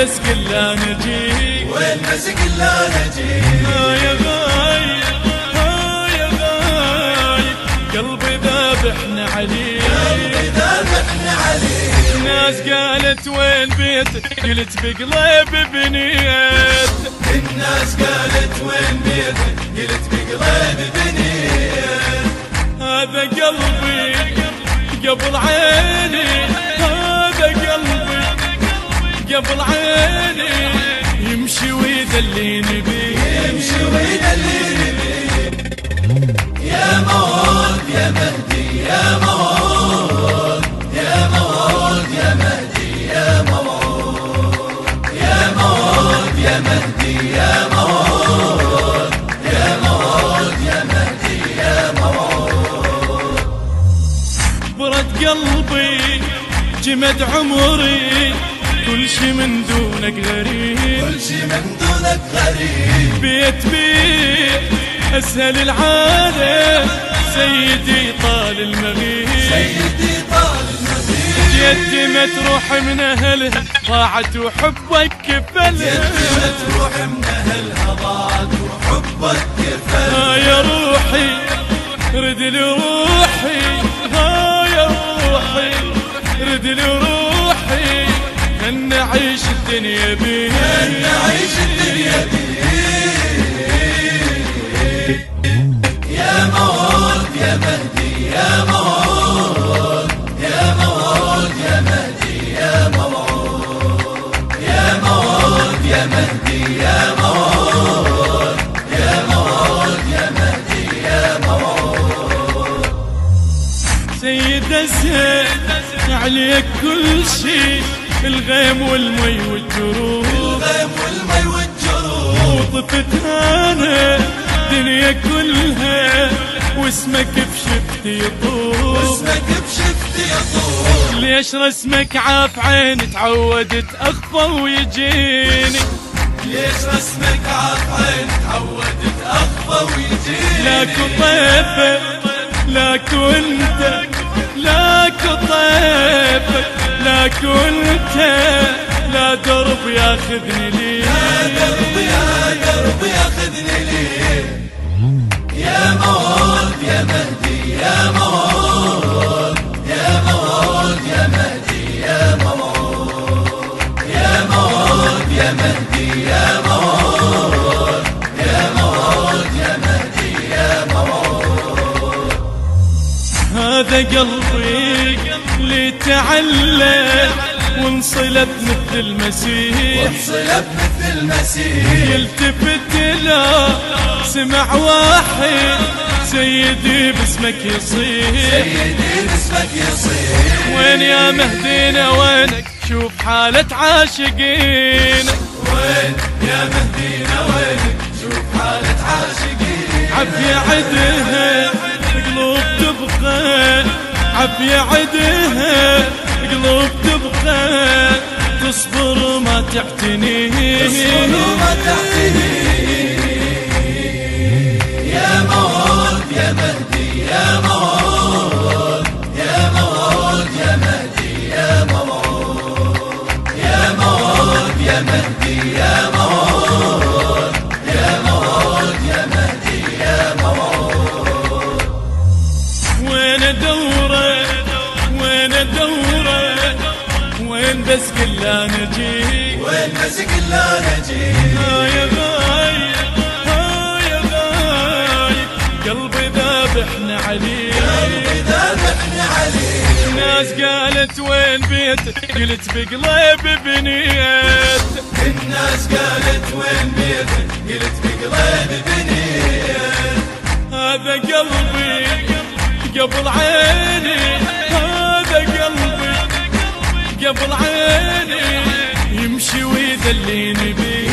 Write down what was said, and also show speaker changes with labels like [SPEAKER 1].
[SPEAKER 1] بس كلا نجي
[SPEAKER 2] وين بس كلا نجي
[SPEAKER 1] يا غايب يا غايب قلبي ذابحنا عليك
[SPEAKER 2] قلبي ذابحنا عليك
[SPEAKER 1] الناس قالت وين بيتك قلت بقلب بنيت
[SPEAKER 2] الناس قالت وين بيتك قلت بقلب بنيت
[SPEAKER 1] هذا قلبي قبل عيني هذا قلبي قبل عيني يمشي ويدليني بيه
[SPEAKER 2] يمشي ويدليني بيه يا موعود يا مهدي يا موعود يا موعود يا مهدي يا موعود يا موعود يا مهدي يا موعود يا موعود يا مهدي يا موعود
[SPEAKER 1] برد قلبي جمد عمري كل شي من دونك غريب
[SPEAKER 2] كل شي من دونك غريب
[SPEAKER 1] بيت أسهل العالم سيدي طال المغيب
[SPEAKER 2] سيدي طال المغيب
[SPEAKER 1] جدي ما تروح من أهلها ضاعت وحبك كفل
[SPEAKER 2] جدي ما تروح من أهلها ضاعت وحبك كفل
[SPEAKER 1] يا روحي رد لي روحي يا روحي رد لي روحي خلنا نعيش الدنيا بيه
[SPEAKER 2] خلنا نعيش الدنيا بيه يا موعود يا مهدي يا موعود يا موعود يا مهدي يا موعود يا موعود يا مهدي يا موعود يا موعود يا مهدي يا موعود
[SPEAKER 1] سيد أسهل عليك كل شي الغيم والمي والجروح
[SPEAKER 2] الغيم والمي والجروح
[SPEAKER 1] وطفت انا دنيا كلها واسمك بشفتي يطوف
[SPEAKER 2] واسمك بشفتي يطوف
[SPEAKER 1] ليش رسمك عاف عيني تعودت اخفى ويجيني
[SPEAKER 2] ليش رسمك عاف عيني تعودت اخفى ويجيني
[SPEAKER 1] لاكو طيفك لاكو انت لاكو طيفك لاكو انت لا درب ياخذني ليه
[SPEAKER 2] يا درب يا درب ياخذني ليه يا موعود يا مهدي يا موعود يا موعود يا مهدي يا موعود يا موعود يا مهدي يا موعود يا موعود يا مهدي يا موعود
[SPEAKER 1] هذا قلبي اللي تعلق وانصلت مثل المسيح
[SPEAKER 2] وانصلت مثل المسيح
[SPEAKER 1] يلتفت له سمع واحد سيدي باسمك يصيح
[SPEAKER 2] سيدي باسمك يصيح
[SPEAKER 1] وين يا مهدينا وينك شوف حالة عاشقينك
[SPEAKER 2] وين يا مهدينا وينك شوف حالة عاشقين
[SPEAKER 1] عافية عدها قلوب تبقى عافية عدها قلوب تبقى تصبر ما تعتني
[SPEAKER 2] تصبر وما تعتني يا موعود يا مهدي يا موعود يا موعود يا مهدي يا موعود يا موعود يا مهدي يا موعود يا موعود يا مهدي يا موعود
[SPEAKER 1] وين ادوره وين ادوره وين بس كلا نجي
[SPEAKER 2] وين بس كلا نجي
[SPEAKER 1] يا غايب يا غايب قلبي ذابحنا عليك
[SPEAKER 2] قلبي ذابحنا عليك
[SPEAKER 1] الناس قالت وين بيتك قلت بقلب بنيت
[SPEAKER 2] الناس قالت وين بيتك قلت بقلب بنيت
[SPEAKER 1] هذا قلبي قبل عيني هذا قلبي قبل عيني يمشي ويدليني بيه